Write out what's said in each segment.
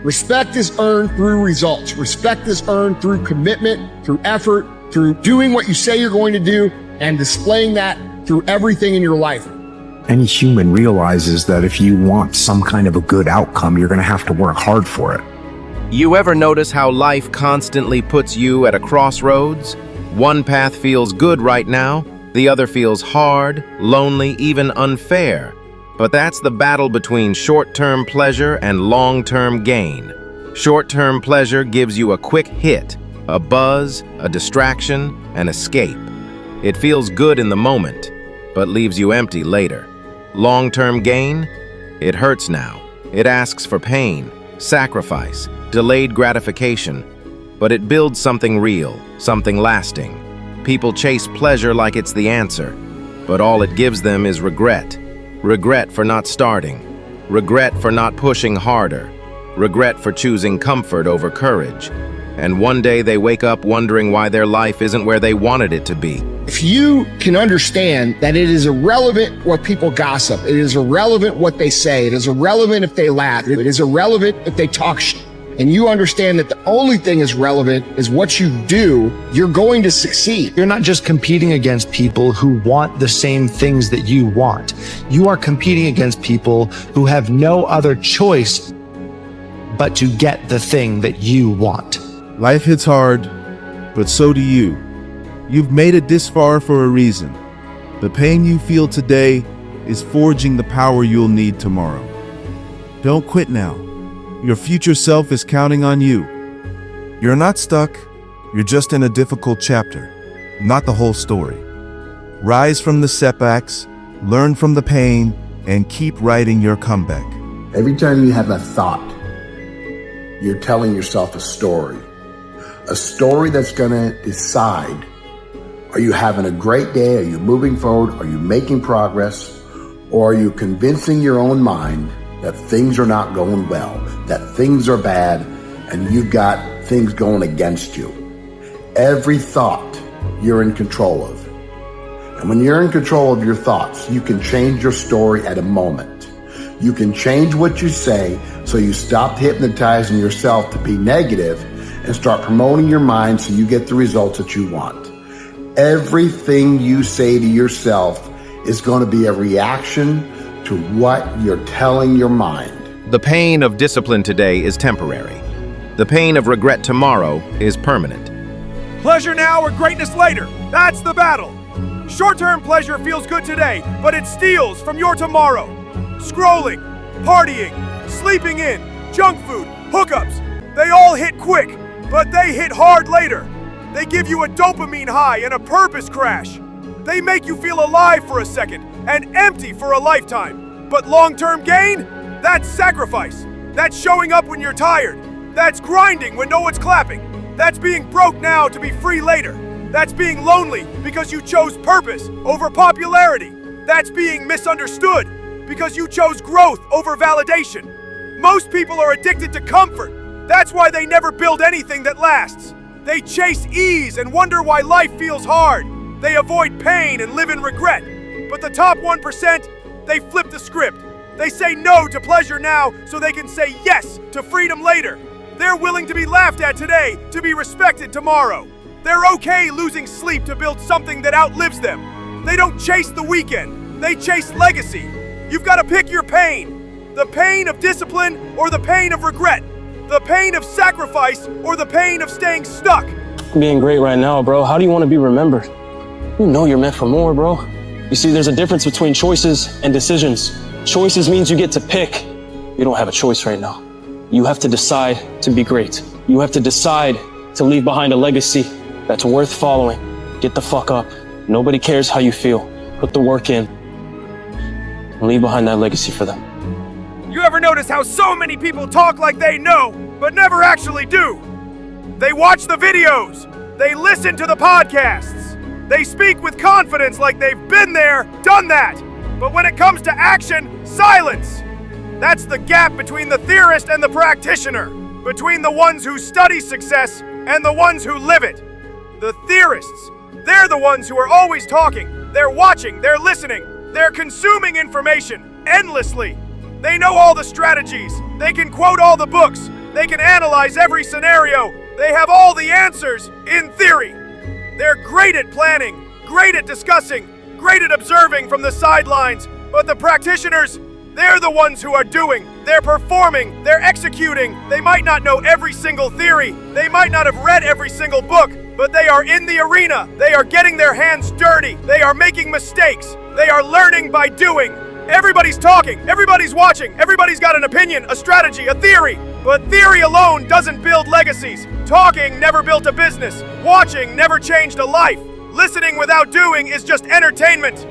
Respect is earned through results. Respect is earned through commitment, through effort, through doing what you say you're going to do and displaying that through everything in your life. Any human realizes that if you want some kind of a good outcome, you're going to have to work hard for it. You ever notice how life constantly puts you at a crossroads? One path feels good right now, the other feels hard, lonely, even unfair. But that's the battle between short-term pleasure and long-term gain. Short-term pleasure gives you a quick hit, a buzz, a distraction, an escape. It feels good in the moment, but leaves you empty later. Long-term gain? It hurts now. It asks for pain, sacrifice, delayed gratification, but it builds something real, something lasting. People chase pleasure like it's the answer, but all it gives them is regret. Regret for not starting, regret for not pushing harder, regret for choosing comfort over courage. And one day they wake up wondering why their life isn't where they wanted it to be. If you can understand that it is irrelevant what people gossip, it is irrelevant what they say, it is irrelevant if they laugh, it is irrelevant if they talk shit, and you understand that the only thing is relevant is what you do, you're going to succeed. You're not just competing against people who want the same things that you want. You are competing against people who have no other choice but to get the thing that you want. Life hits hard, but so do you. You've made it this far for a reason. The pain you feel today is forging the power you'll need tomorrow. Don't quit now. Your future self is counting on you. You're not stuck. You're just in a difficult chapter, not the whole story. Rise from the setbacks, learn from the pain, and keep writing your comeback. Every time you have a thought, you're telling yourself a story that's going to decide, are you having a great day? Are you moving forward? Are you making progress? Or are you convincing your own mind that things are not going well, that things are bad, and you've got things going against you? Every thought you're in control of. And when you're in control of your thoughts, you can change your story at a moment. You can change what you say so you stop hypnotizing yourself to be negative and start promoting your mind so you get the results that you want. Everything you say to yourself is going to be a reaction to what you're telling your mind. The pain of discipline today is temporary. The pain of regret tomorrow is permanent. Pleasure now or greatness later. That's the battle. Short-term pleasure feels good today, but it steals from your tomorrow. Scrolling, partying, sleeping in, junk food, hookups. They all hit quick, but they hit hard later. They give you a dopamine high and a purpose crash. They make you feel alive for a second and empty for a lifetime. But long-term gain? That's sacrifice. That's showing up when you're tired. That's grinding when no one's clapping. That's being broke now to be free later. That's being lonely because you chose purpose over popularity. That's being misunderstood because you chose growth over validation. Most people are addicted to comfort. That's why they never build anything that lasts. They chase ease and wonder why life feels hard. They avoid pain and live in regret. But the top 1%, they flip the script. They say no to pleasure now so they can say yes to freedom later. They're willing to be laughed at today to be respected tomorrow. They're okay losing sleep to build something that outlives them. They don't chase the weekend. They chase legacy. You've got to pick your pain. The pain of discipline or the pain of regret. The pain of sacrifice or the pain of staying stuck. Being great right now, bro. How do you want to be remembered? You know you're meant for more, bro. You see, there's a difference between choices and decisions. Choices means you get to pick. You don't have a choice right now. You have to decide to be great. You have to decide to leave behind a legacy that's worth following. Get the fuck up. Nobody cares how you feel. Put the work in and leave behind that legacy for them. You ever notice how so many people talk like they know, but never actually do? They watch the videos. They listen to the podcasts. They speak with confidence like they've been there, done that. But when it comes to action, silence. That's the gap between the theorist and the practitioner, between the ones who study success and the ones who live it. The theorists, they're the ones who are always talking. They're watching, they're listening, they're consuming information endlessly. They know all the strategies, they can quote all the books, They can analyze every scenario. They have all the answers, in theory. They're great at planning, great at discussing, great at observing from the sidelines. But the practitioners, they're the ones who are doing. They're performing. They're executing. They might not know every single theory. They might not have read every single book, but they are in the arena. They are getting their hands dirty. They are making mistakes. They are learning by doing. Everybody's talking. Everybody's watching. Everybody's got an opinion, a strategy, a theory. But theory alone doesn't build legacies. Talking never built a business. Watching never changed a life. Listening without doing is just entertainment.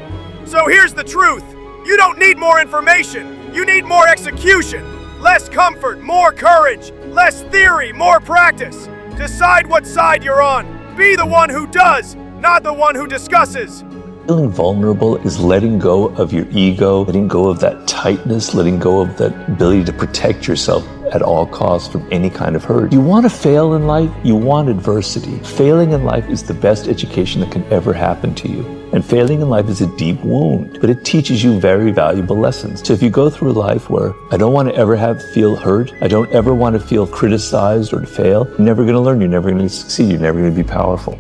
So here's the truth. You don't need more information. You need more execution. Less comfort, more courage. Less theory, more practice. Decide what side you're on. Be the one who does, not the one who discusses. Feeling vulnerable is letting go of your ego, letting go of that tightness, letting go of that ability to protect yourself at all costs from any kind of hurt. You want to fail in life, you want adversity. Failing in life is the best education that can ever happen to you. And failing in life is a deep wound, but it teaches you very valuable lessons. So if you go through life where I don't want to ever feel hurt, I don't ever want to feel criticized or to fail, you're never going to learn, you're never going to succeed, you're never going to be powerful.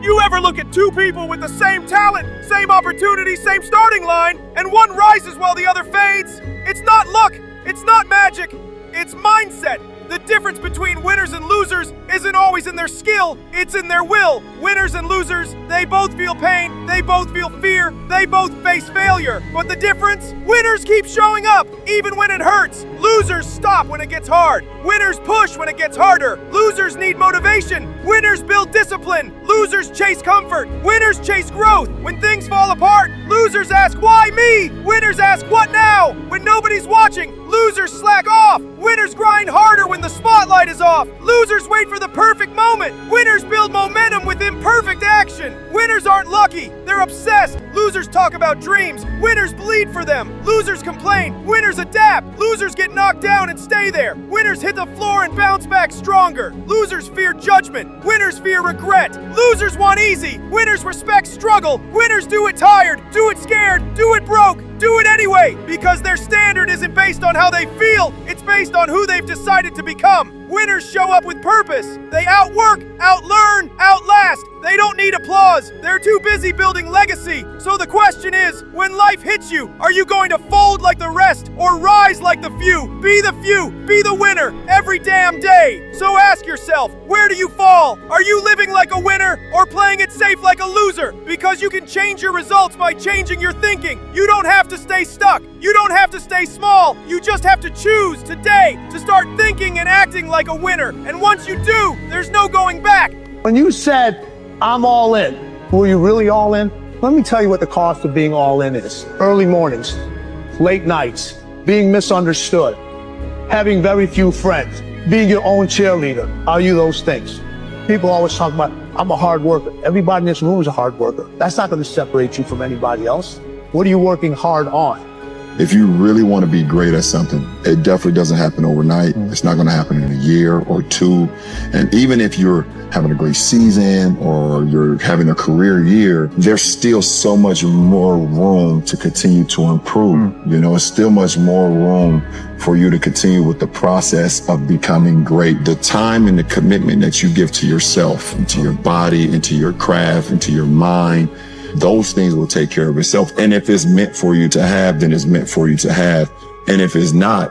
You ever look at two people with the same talent, same opportunity, same starting line, and one rises while the other fades? It's not luck, it's not magic, it's mindset. The difference between winners and losers isn't always in their skill, it's in their will. Winners and losers, they both feel pain, they both feel fear, they both face failure. But the difference? Winners keep showing up, even when it hurts. Losers stop when it gets hard. Winners push when it gets harder. Losers need motivation. Winners build discipline. Losers chase comfort. Winners chase growth. When things fall apart, losers ask, why me? Winners ask, what now? When nobody's watching, losers slack off. Winners grind harder when the spotlight is off. Losers wait for the perfect moment. Winners build momentum with imperfect action. Winners aren't lucky, they're obsessed. Losers talk about dreams. Winners bleed for them. Losers complain. Winners adapt. Losers get knocked down and stay there. Winners hit the floor and bounce back stronger. Losers fear judgment. Winners fear regret. Losers want easy. Winners respect struggle. Winners do it tired, do it scared, do it broke, do it anyway, because their standard isn't based on how they feel, it's based on who they've decided to become. Winners show up with purpose. They outwork, outlearn, outlast. They don't need applause. They're too busy building legacy. So the question is, when life hits you, are you going to fold like the rest or rise like the few? Be the winner every damn day. So ask yourself, where do you fall? Are you living like a winner or playing it safe like a loser? Because you can change your results by changing your thinking. You don't have to stay stuck. You don't have to stay small. You just have to choose today to start thinking and acting like a winner. And once you do, there's no going back. When you said, I'm all in, were you really all in? Let me tell you what the cost of being all in is. Early mornings, late nights, being misunderstood, having very few friends, being your own cheerleader. Are you those things? People always talk about, I'm a hard worker. Everybody in this room is a hard worker. That's not going to separate you from anybody else. What are you working hard on? If you really want to be great at something, it definitely doesn't happen overnight. It's not going to happen in a year or two. And even if you're having a great season or you're having a career year, there's still so much more room to continue to improve. You know, it's still much more room for you to continue with the process of becoming great. The time and the commitment that you give to yourself, and to your body, and to your craft, and to your mind, those things will take care of itself. And if it's meant for you to have, then it's meant for you to have. And if it's not,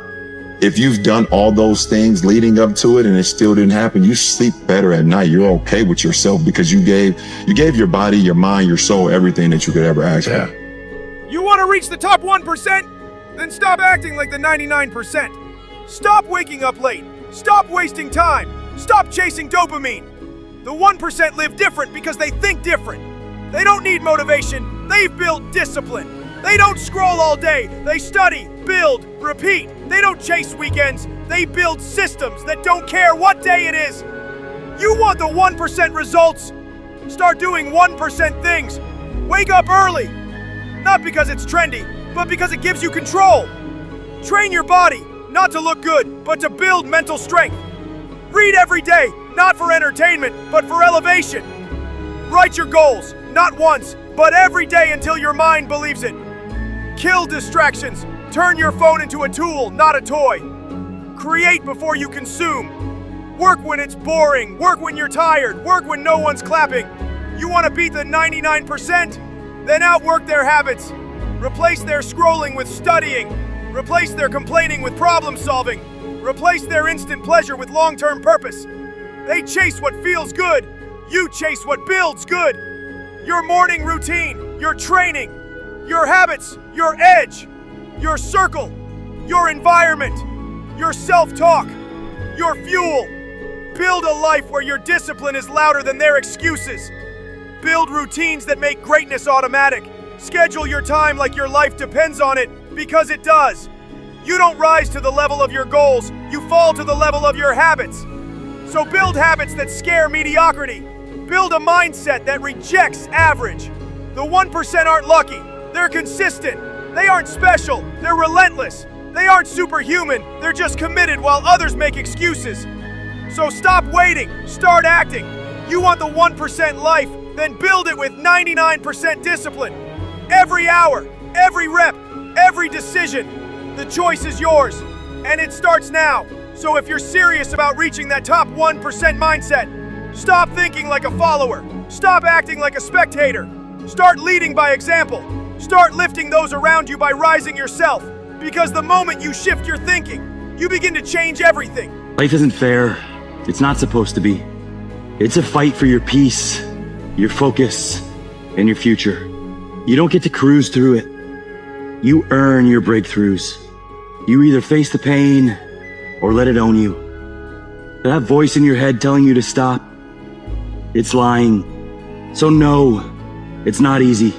if you've done all those things leading up to it and it still didn't happen, you sleep better at night. You're okay with yourself because you gave your body, your mind, your soul, everything that you could ever ask for. You want to reach the top 1%? Then stop acting like the 99%. Stop waking up late. Stop wasting time. Stop chasing dopamine. The 1% live different because they think different. They don't need motivation, they've built discipline. They don't scroll all day, they study, build, repeat. They don't chase weekends, they build systems that don't care what day it is. You want the 1% results? Start doing 1% things. Wake up early. Not because it's trendy, but because it gives you control. Train your body, not to look good, but to build mental strength. Read every day, not for entertainment, but for elevation. Write your goals, not once, but every day until your mind believes it. Kill distractions. Turn your phone into a tool, not a toy. Create before you consume. Work when it's boring. Work when you're tired. Work when no one's clapping. You want to beat the 99%? Then outwork their habits. Replace their scrolling with studying. Replace their complaining with problem solving. Replace their instant pleasure with long-term purpose. They chase what feels good. You chase what builds good. Your morning routine, your training, your habits, your edge, your circle, your environment, your self-talk, your fuel. Build a life where your discipline is louder than their excuses. Build routines that make greatness automatic. Schedule your time like your life depends on it, because it does. You don't rise to the level of your goals, you fall to the level of your habits. So build habits that scare mediocrity. Build a mindset that rejects average. The 1% aren't lucky, they're consistent. They aren't special, they're relentless. They aren't superhuman, they're just committed while others make excuses. So stop waiting, start acting. You want the 1% life, then build it with 99% discipline. Every hour, every rep, every decision, the choice is yours. And it starts now. So if you're serious about reaching that top 1% mindset, stop thinking like a follower. Stop acting like a spectator. Start leading by example. Start lifting those around you by rising yourself. Because the moment you shift your thinking, you begin to change everything. Life isn't fair. It's not supposed to be. It's a fight for your peace, your focus, and your future. You don't get to cruise through it. You earn your breakthroughs. You either face the pain or let it own you. That voice in your head telling you to stop, it's lying. So no, it's not easy.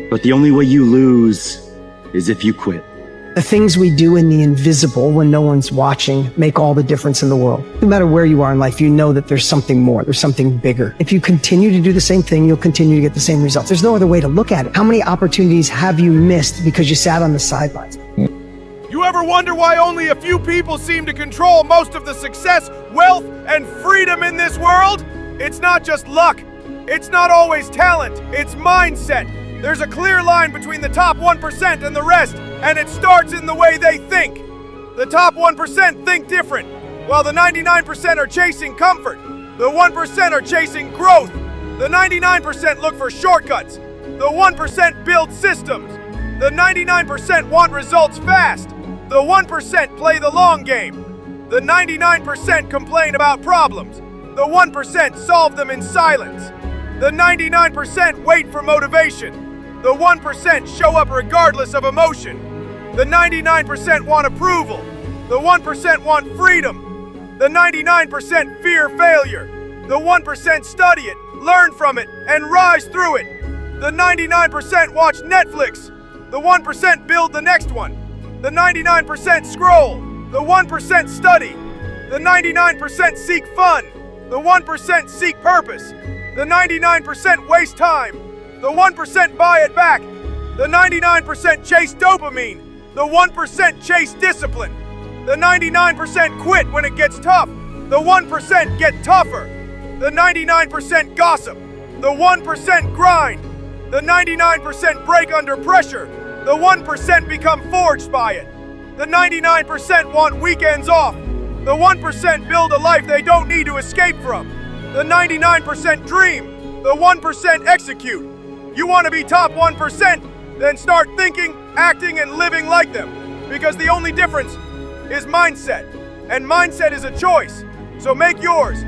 But the only way you lose is if you quit. The things we do in the invisible when no one's watching make all the difference in the world. No matter where you are in life, you know that there's something more, there's something bigger. If you continue to do the same thing, you'll continue to get the same results. There's no other way to look at it. How many opportunities have you missed because you sat on the sidelines? You ever wonder why only a few people seem to control most of the success, wealth, and freedom in this world? It's not just luck. It's not always talent. It's mindset. There's a clear line between the top 1% and the rest, and it starts in the way they think. The top 1% think different, while the 99% are chasing comfort. The 1% are chasing growth. The 99% look for shortcuts. The 1% build systems. The 99% want results fast. The 1% play the long game. The 99% complain about problems. The 1% solve them in silence. The 99% wait for motivation. The 1% show up regardless of emotion. The 99% want approval. The 1% want freedom. The 99% fear failure. The 1% study it, learn from it, and rise through it. The 99% watch Netflix. The 1% build the next one. The 99% scroll. The 1% study. The 99% seek fun. The 1% seek purpose. The 99% waste time. The 1% buy it back. The 99% chase dopamine. The 1% chase discipline. The 99% quit when it gets tough. The 1% get tougher. The 99% gossip. The 1% grind. The 99% break under pressure. The 1% become forged by it. The 99% want weekends off. The 1% build a life they don't need to escape from. The 99% dream. The 1% execute. You want to be top 1%? Then start thinking, acting, and living like them. Because the only difference is mindset. And mindset is a choice. So make yours.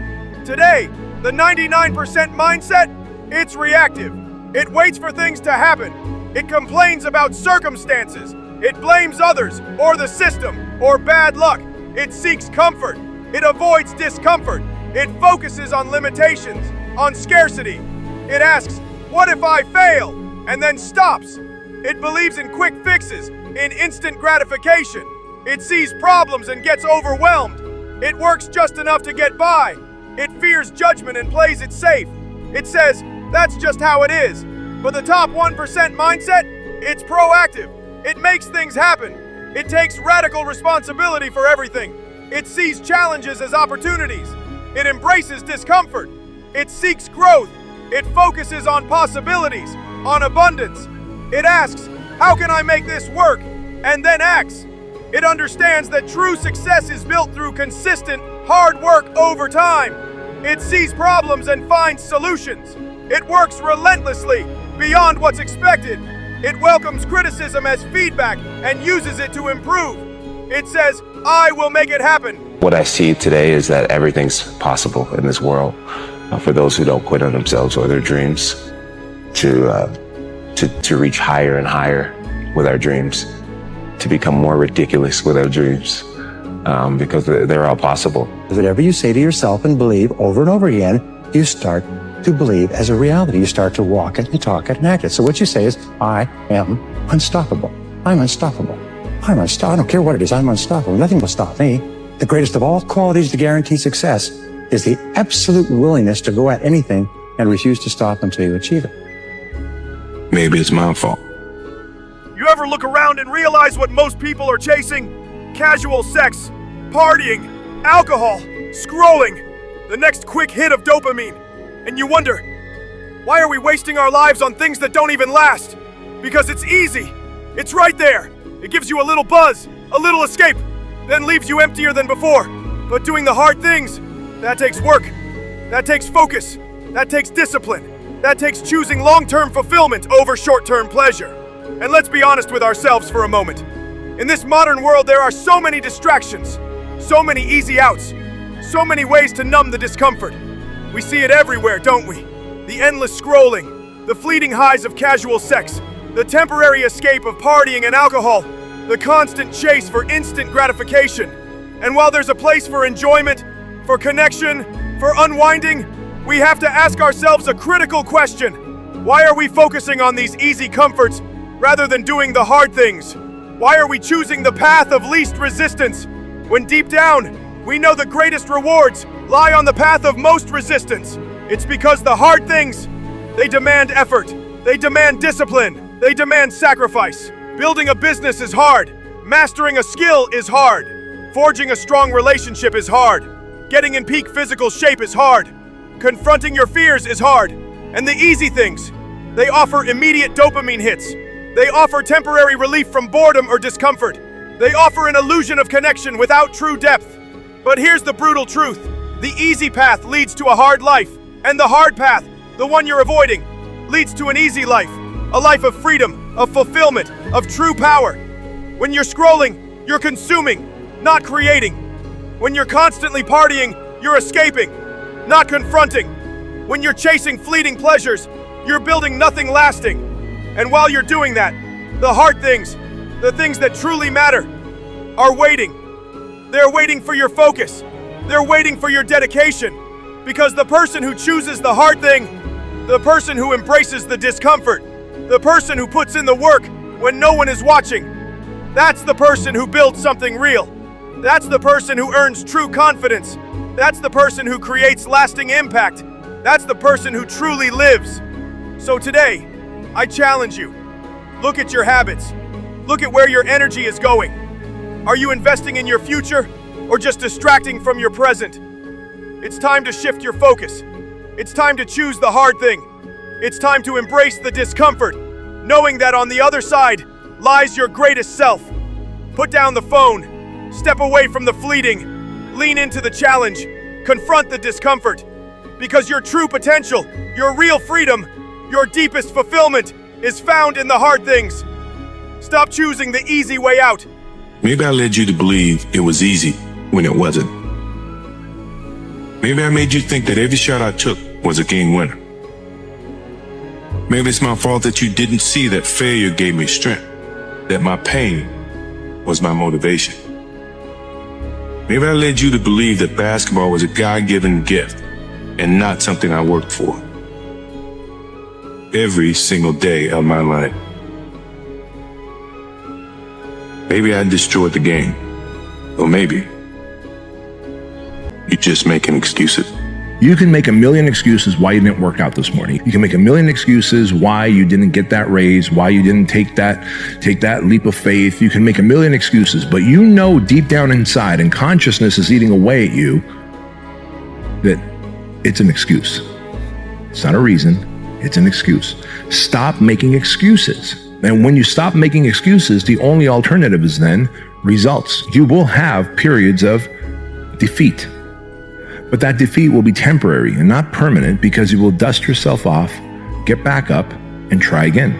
Today, the 99% mindset, it's reactive. It waits for things to happen. It complains about circumstances. It blames others, or the system, or bad luck. It seeks comfort. It avoids discomfort. It focuses on limitations, on scarcity. It asks, what if I fail? And then stops. It believes in quick fixes, in instant gratification. It sees problems and gets overwhelmed. It works just enough to get by. It fears judgment and plays it safe. It says, that's just how it is. But the top 1% mindset, it's proactive. It makes things happen. It takes radical responsibility for everything. It sees challenges as opportunities. It embraces discomfort. It seeks growth. It focuses on possibilities, on abundance. It asks, how can I make this work? And then acts. It understands that true success is built through consistent, hard work over time. It sees problems and finds solutions. It works relentlessly, beyond what's expected. It welcomes criticism as feedback and uses it to improve. It says, I will make it happen. What I see today is that everything's possible in this world for those who don't quit on themselves or their dreams, to reach higher and higher with our dreams, to become more ridiculous with our dreams, because they're all possible. Whatever you say to yourself and believe over and over again, you start to believe as a reality. You start to walk it and talk it and act it. So what you say is, I am unstoppable. I'm unstoppable. I'm unstoppable. I don't care what it is. I'm unstoppable. Nothing will stop me. The greatest of all qualities to guarantee success is the absolute willingness to go at anything and refuse to stop until you achieve it. Maybe it's my fault. You ever look around and realize what most people are chasing? Casual sex, partying, alcohol, scrolling, the next quick hit of dopamine. And you wonder, why are we wasting our lives on things that don't even last? Because it's easy. It's right there. It gives you a little buzz, a little escape, then leaves you emptier than before. But doing the hard things, that takes work. That takes focus. That takes discipline. That takes choosing long-term fulfillment over short-term pleasure. And let's be honest with ourselves for a moment. In this modern world, there are so many distractions, so many easy outs, so many ways to numb the discomfort. We see it everywhere, don't we? The endless scrolling, the fleeting highs of casual sex, the temporary escape of partying and alcohol, the constant chase for instant gratification. And while there's a place for enjoyment, for connection, for unwinding, we have to ask ourselves a critical question. Why are we focusing on these easy comforts rather than doing the hard things? Why are we choosing the path of least resistance when deep down we know the greatest rewards lie on the path of most resistance? It's because the hard things, they demand effort, they demand discipline, they demand sacrifice. Building a business is hard, mastering a skill is hard, forging a strong relationship is hard, getting in peak physical shape is hard, confronting your fears is hard. And the easy things, they offer immediate dopamine hits. They offer temporary relief from boredom or discomfort. They offer an illusion of connection without true depth. But here's the brutal truth. The easy path leads to a hard life, and the hard path, the one you're avoiding, leads to an easy life, a life of freedom, of fulfillment, of true power. When you're scrolling, you're consuming, not creating. When you're constantly partying, you're escaping, not confronting. When you're chasing fleeting pleasures, you're building nothing lasting. And while you're doing that, the hard things, the things that truly matter, are waiting. They're waiting for your focus. They're waiting for your dedication. Because the person who chooses the hard thing, the person who embraces the discomfort, the person who puts in the work when no one is watching, that's the person who builds something real. That's the person who earns true confidence. That's the person who creates lasting impact. That's the person who truly lives. So today, I challenge you. Look at your habits. Look at where your energy is going. Are you investing in your future or just distracting from your present? It's time to shift your focus. It's time to choose the hard thing. It's time to embrace the discomfort, knowing that on the other side lies your greatest self. Put down the phone. Step away from the fleeting. Lean into the challenge. Confront the discomfort. Because your true potential, your real freedom, your deepest fulfillment is found in the hard things. Stop choosing the easy way out. Maybe I led you to believe it was easy when it wasn't. Maybe I made you think that every shot I took was a game winner. Maybe it's my fault that you didn't see that failure gave me strength, that my pain was my motivation. Maybe I led you to believe that basketball was a God-given gift and not something I worked for. Every single day of my life. Maybe I destroyed the game. Or maybe you're just making excuses. You can make a million excuses why you didn't work out this morning. You can make a million excuses why you didn't get that raise, why you didn't take that leap of faith. You can make a million excuses, but you know deep down inside, and consciousness is eating away at you, that it's an excuse. It's not a reason, it's an excuse. Stop making excuses. And when you stop making excuses, the only alternative is then results. You will have periods of defeat, but that defeat will be temporary and not permanent, because you will dust yourself off, get back up, and try again.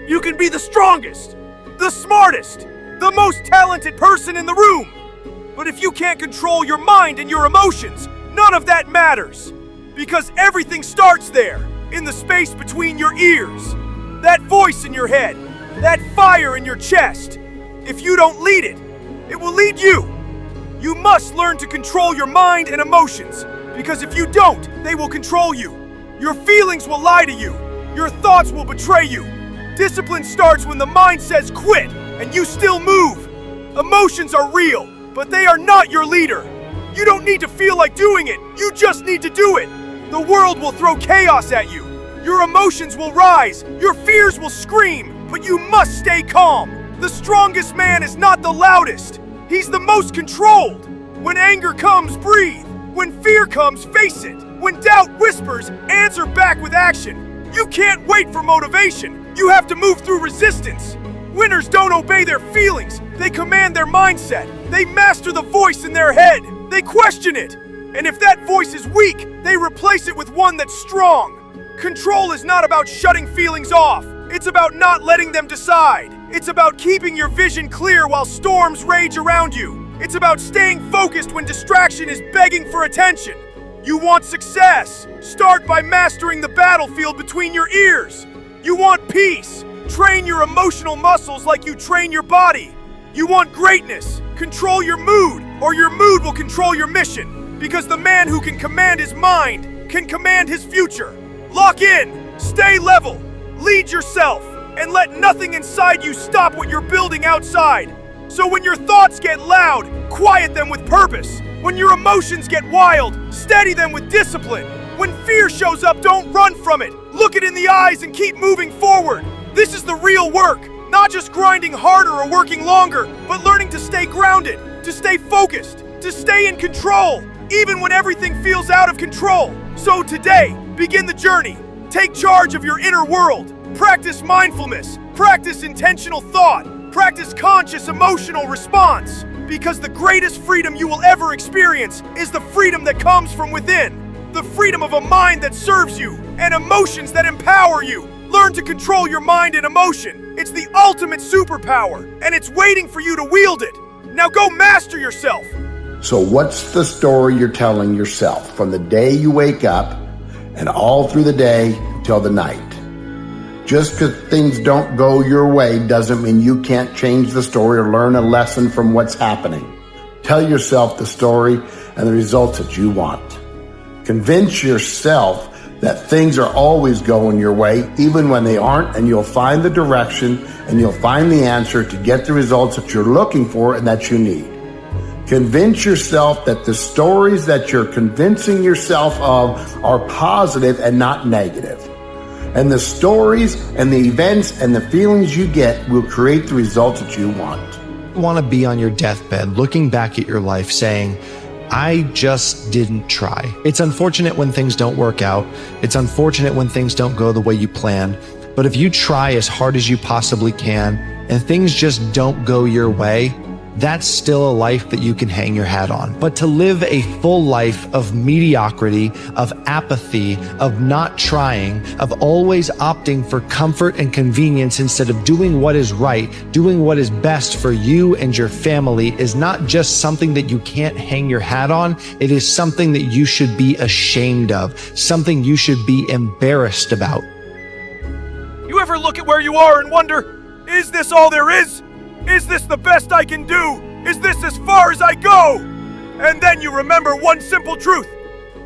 You can be the strongest, the smartest, the most talented person in the room. But if you can't control your mind and your emotions, none of that matters. Because everything starts there, in the space between your ears. That voice in your head, that fire in your chest. If you don't lead it, it will lead you. You must learn to control your mind and emotions, because if you don't, they will control you. Your feelings will lie to you. Your thoughts will betray you. Discipline starts when the mind says quit, and you still move. Emotions are real, but they are not your leader. You don't need to feel like doing it. You just need to do it. The world will throw chaos at you. Your emotions will rise. Your fears will scream, but you must stay calm. The strongest man is not the loudest. He's the most controlled. When anger comes, breathe. When fear comes, face it. When doubt whispers, answer back with action. You can't wait for motivation. You have to move through resistance. Winners don't obey their feelings. They command their mindset. They master the voice in their head. They question it. And if that voice is weak, they replace it with one that's strong. Control is not about shutting feelings off. It's about not letting them decide. It's about keeping your vision clear while storms rage around you. It's about staying focused when distraction is begging for attention. You want success? Start by mastering the battlefield between your ears. You want peace? Train your emotional muscles like you train your body. You want greatness? Control your mood, or your mood will control your mission. Because the man who can command his mind can command his future. Lock in, stay level, lead yourself, and let nothing inside you stop what you're building outside. So when your thoughts get loud, quiet them with purpose. When your emotions get wild, steady them with discipline. When fear shows up, don't run from it. Look it in the eyes and keep moving forward. This is the real work, not just grinding harder or working longer, but learning to stay grounded, to stay focused, to stay in control, even when everything feels out of control. So today, begin the journey. Take charge of your inner world. Practice mindfulness. Practice intentional thought. Practice conscious emotional response. Because the greatest freedom you will ever experience is the freedom that comes from within. The freedom of a mind that serves you and emotions that empower you. Learn to control your mind and emotion. It's the ultimate superpower, and it's waiting for you to wield it. Now go master yourself. So what's the story you're telling yourself from the day you wake up and all through the day till the night? Just because things don't go your way doesn't mean you can't change the story or learn a lesson from what's happening. Tell yourself the story and the results that you want. Convince yourself that things are always going your way, even when they aren't, and you'll find the direction and you'll find the answer to get the results that you're looking for and that you need. Convince yourself that the stories that you're convincing yourself of are positive and not negative. And the stories and the events and the feelings you get will create the results that you want. You want to be on your deathbed, looking back at your life saying, I just didn't try. It's unfortunate when things don't work out. It's unfortunate when things don't go the way you planned. But if you try as hard as you possibly can and things just don't go your way, that's still a life that you can hang your hat on. But to live a full life of mediocrity, of apathy, of not trying, of always opting for comfort and convenience instead of doing what is right, doing what is best for you and your family is not just something that you can't hang your hat on. It is something that you should be ashamed of, something you should be embarrassed about. You ever look at where you are and wonder, is this all there is? Is this the best I can do? Is this as far as I go? And then you remember one simple truth.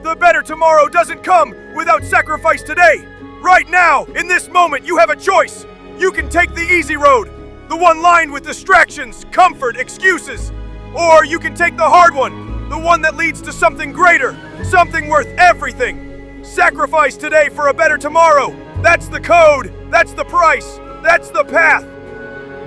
The better tomorrow doesn't come without sacrifice today. Right now, in this moment, you have a choice. You can take the easy road, the one lined with distractions, comfort, excuses. Or you can take the hard one, the one that leads to something greater, something worth everything. Sacrifice today for a better tomorrow. That's the code. That's the price. That's the path.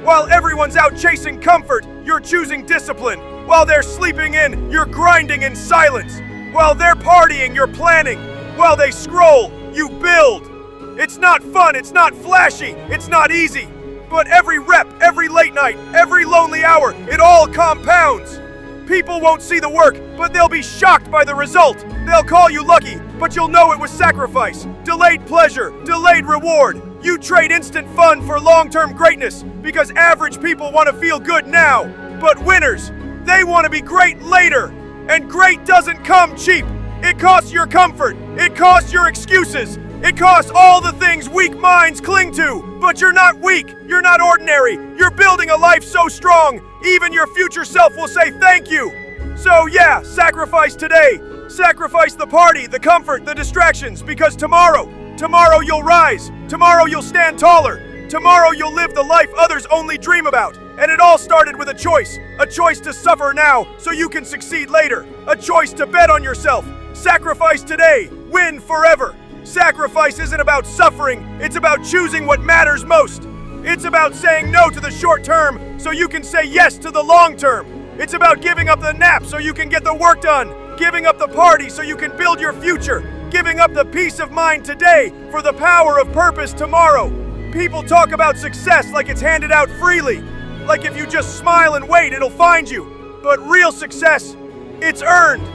While everyone's out chasing comfort, you're choosing discipline. While they're sleeping in, you're grinding in silence. While they're partying, you're planning. While they scroll, you build. It's not fun, it's not flashy, it's not easy. But every rep, every late night, every lonely hour, it all compounds. People won't see the work, but they'll be shocked by the result. They'll call you lucky, but you'll know it was sacrifice, delayed pleasure, delayed reward. You trade instant fun for long-term greatness because average people want to feel good now. But winners, they want to be great later. And great doesn't come cheap. It costs your comfort. It costs your excuses. It costs all the things weak minds cling to. But you're not weak. You're not ordinary. You're building a life so strong, even your future self will say thank you. So yeah, sacrifice today. Sacrifice the party, the comfort, the distractions, because tomorrow you'll rise. Tomorrow you'll stand taller. Tomorrow you'll live the life others only dream about. And it all started with a choice to suffer now so you can succeed later, a choice to bet on yourself. Sacrifice today, win forever. Sacrifice isn't about suffering, it's about choosing what matters most. It's about saying no to the short term so you can say yes to the long term. It's about giving up the nap so you can get the work done, giving up the party so you can build your future, giving up the peace of mind today for the power of purpose tomorrow. People talk about success like it's handed out freely, like if you just smile and wait, it'll find you. But real success, it's earned,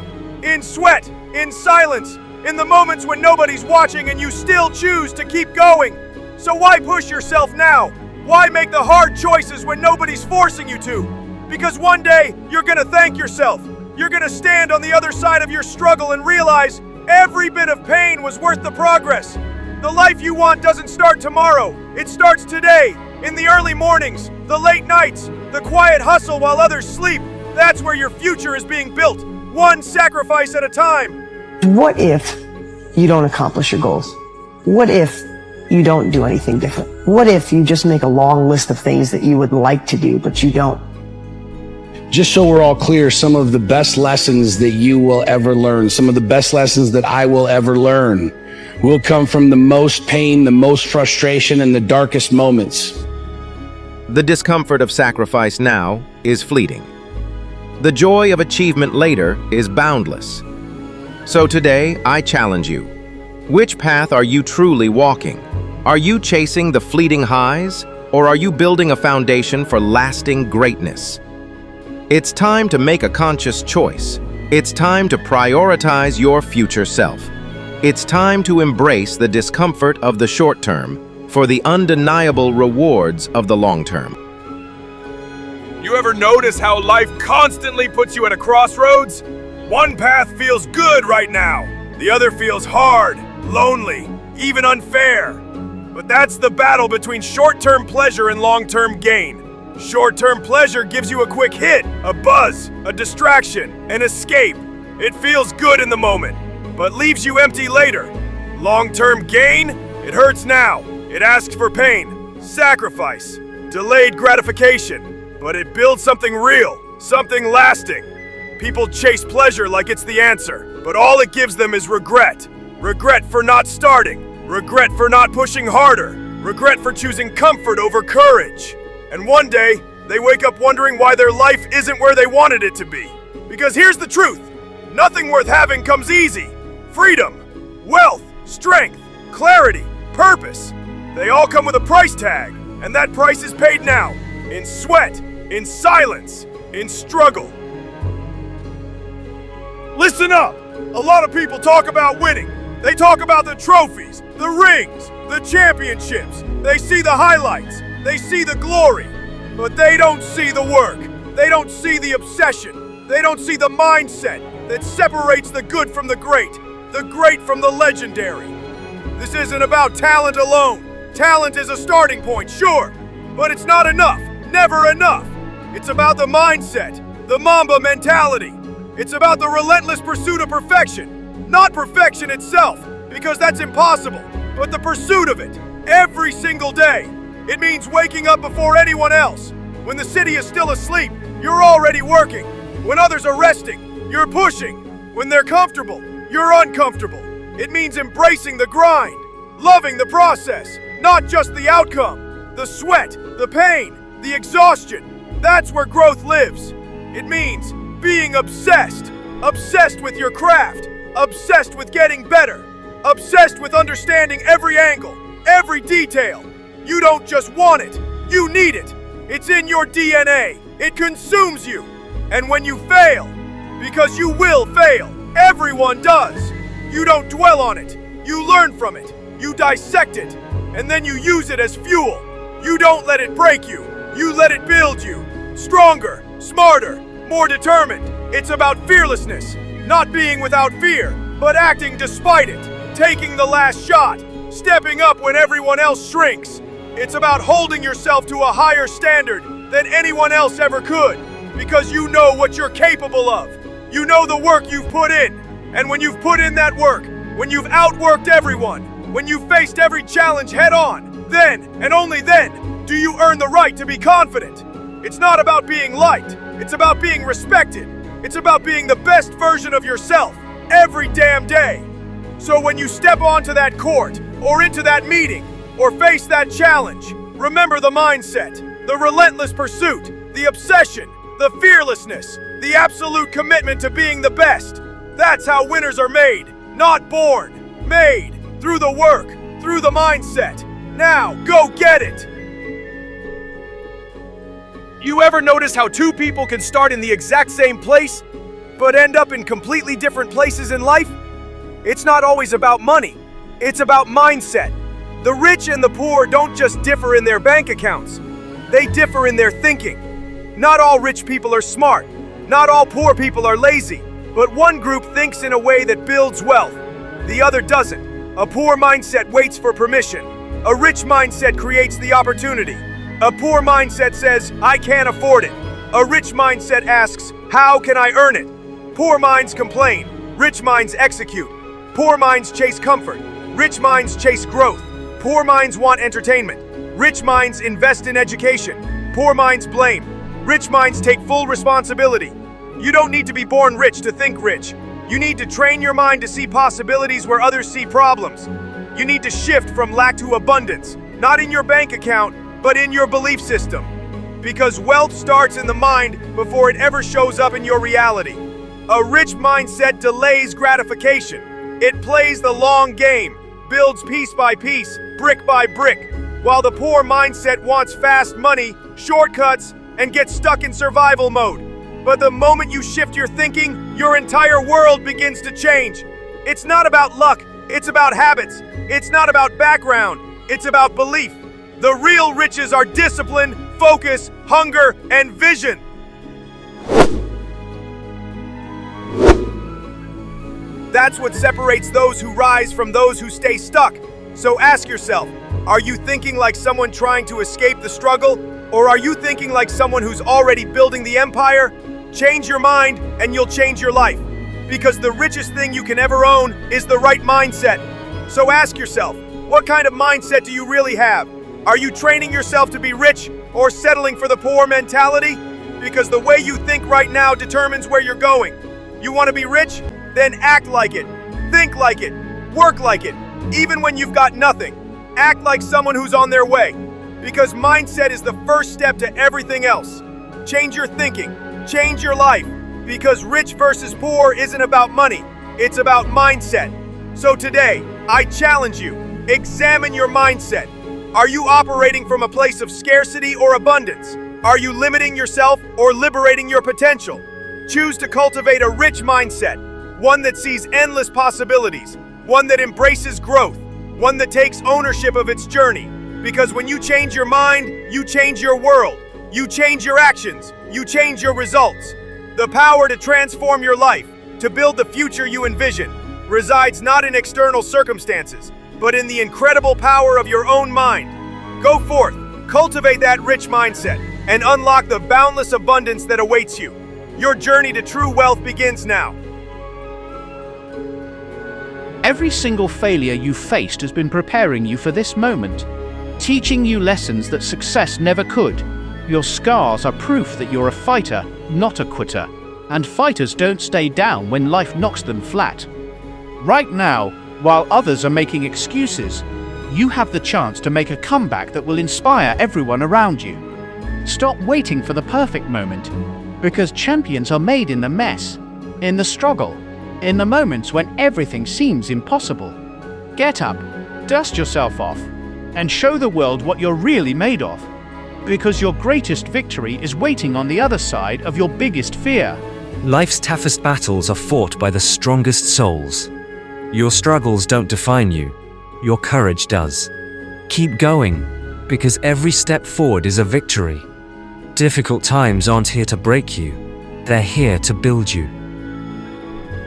in sweat, in silence, in the moments when nobody's watching and you still choose to keep going. So why push yourself now? Why make the hard choices when nobody's forcing you to? Because one day, you're gonna thank yourself. You're gonna stand on the other side of your struggle and realize every bit of pain was worth the progress. The life you want doesn't start tomorrow. It starts today, in the early mornings, the late nights, the quiet hustle while others sleep. That's where your future is being built, one sacrifice at a time. What if you don't accomplish your goals? What if you don't do anything different? What if you just make a long list of things that you would like to do, but you don't? Just so we're all clear, some of the best lessons that you will ever learn, some of the best lessons that I will ever learn, will come from the most pain, the most frustration, and the darkest moments. The discomfort of sacrifice now is fleeting. The joy of achievement later is boundless. So today, I challenge you. Which path are you truly walking? Are you chasing the fleeting highs, or are you building a foundation for lasting greatness? It's time to make a conscious choice. It's time to prioritize your future self. It's time to embrace the discomfort of the short term for the undeniable rewards of the long term. You ever notice how life constantly puts you at a crossroads? One path feels good right now. The other feels hard, lonely, even unfair. But that's the battle between short-term pleasure and long-term gain. Short-term pleasure gives you a quick hit, a buzz, a distraction, an escape. It feels good in the moment, but leaves you empty later. Long-term gain? It hurts now. It asks for pain, sacrifice, delayed gratification. But it builds something real, something lasting. People chase pleasure like it's the answer, but all it gives them is regret. Regret for not starting, regret for not pushing harder, regret for choosing comfort over courage. And one day, they wake up wondering why their life isn't where they wanted it to be. Because here's the truth, nothing worth having comes easy. Freedom, wealth, strength, clarity, purpose. They all come with a price tag, and that price is paid now, in sweat, in silence, in struggle. Listen up! A lot of people talk about winning. They talk about the trophies, the rings, the championships. They see the highlights. They see the glory. But they don't see the work. They don't see the obsession. They don't see the mindset that separates the good from the great from the legendary. This isn't about talent alone. Talent is a starting point, sure, but it's not enough, never enough. It's about the mindset, the Mamba mentality. It's about the relentless pursuit of perfection, not perfection itself, because that's impossible, but the pursuit of it, every single day. It means waking up before anyone else. When the city is still asleep, you're already working. When others are resting, you're pushing. When they're comfortable, you're uncomfortable. It means embracing the grind, loving the process, not just the outcome. The sweat, the pain, the exhaustion, that's where growth lives. It means being obsessed. Obsessed with your craft. Obsessed with getting better. Obsessed with understanding every angle, every detail. You don't just want it, You need it. It's in your DNA. It consumes you. And when you fail, because you will fail, everyone does, you don't dwell on it. You learn from it. You dissect it. And then you use it as fuel. You don't let it break you. You let it build you. Stronger, smarter, more determined. It's about fearlessness. Not being without fear, but acting despite it. Taking the last shot. Stepping up when everyone else shrinks. It's about holding yourself to a higher standard than anyone else ever could. Because you know what you're capable of. You know the work you've put in. And when you've put in that work, when you've outworked everyone, when you've faced every challenge head on, then, and only then, do you earn the right to be confident. It's not about being liked. It's about being respected. It's about being the best version of yourself every damn day. So when you step onto that court, or into that meeting, or face that challenge, remember the mindset, the relentless pursuit, the obsession, the fearlessness, the absolute commitment to being the best. That's how winners are made, not born. Made through the work, through the mindset. Now, go get it! You ever notice how two people can start in the exact same place, but end up in completely different places in life? It's not always about money. It's about mindset. The rich and the poor don't just differ in their bank accounts. They differ in their thinking. Not all rich people are smart. Not all poor people are lazy. But one group thinks in a way that builds wealth. The other doesn't. A poor mindset waits for permission. A rich mindset creates the opportunity. A poor mindset says, I can't afford it. A rich mindset asks, how can I earn it? Poor minds complain. Rich minds execute. Poor minds chase comfort. Rich minds chase growth. Poor minds want entertainment. Rich minds invest in education. Poor minds blame. Rich minds take full responsibility. You don't need to be born rich to think rich. You need to train your mind to see possibilities where others see problems. You need to shift from lack to abundance, not in your bank account, but in your belief system. Because wealth starts in the mind before it ever shows up in your reality. A rich mindset delays gratification. It plays the long game, builds piece by piece, brick by brick, while the poor mindset wants fast money, shortcuts, and gets stuck in survival mode. But the moment you shift your thinking, your entire world begins to change. It's not about luck, it's about habits. It's not about background, it's about belief. The real riches are discipline, focus, hunger, and vision. That's what separates those who rise from those who stay stuck. So ask yourself, are you thinking like someone trying to escape the struggle? Or are you thinking like someone who's already building the empire? Change your mind and you'll change your life. Because the richest thing you can ever own is the right mindset. So ask yourself, what kind of mindset do you really have? Are you training yourself to be rich or settling for the poor mentality? Because the way you think right now determines where you're going. You want to be rich? Then act like it. Think like it. Work like it. Even when you've got nothing. Act like someone who's on their way. Because mindset is the first step to everything else. Change your thinking. Change your life. Because rich versus poor isn't about money. It's about mindset. So today, I challenge you. Examine your mindset. Are you operating from a place of scarcity or abundance? Are you limiting yourself or liberating your potential? Choose to cultivate a rich mindset. One that sees endless possibilities. One that embraces growth. One that takes ownership of its journey. Because when you change your mind, you change your world. You change your actions. You change your results. The power to transform your life, to build the future you envision, resides not in external circumstances, but in the incredible power of your own mind. Go forth, cultivate that rich mindset, and unlock the boundless abundance that awaits you. Your journey to true wealth begins now. Every single failure you faced has been preparing you for this moment, teaching you lessons that success never could. Your scars are proof that you're a fighter, not a quitter, and fighters don't stay down when life knocks them flat. Right now, while others are making excuses, you have the chance to make a comeback that will inspire everyone around you. Stop waiting for the perfect moment, because champions are made in the mess, in the struggle, in the moments when everything seems impossible. Get up, dust yourself off, and show the world what you're really made of. because your greatest victory is waiting on the other side of your biggest fear. Life's toughest battles are fought by the strongest souls. Your struggles don't define you, your courage does. Keep going, because every step forward is a victory. Difficult times aren't here to break you, they're here to build you.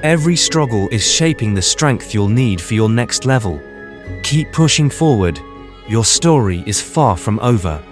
Every struggle is shaping the strength you'll need for your next level. Keep pushing forward, your story is far from over.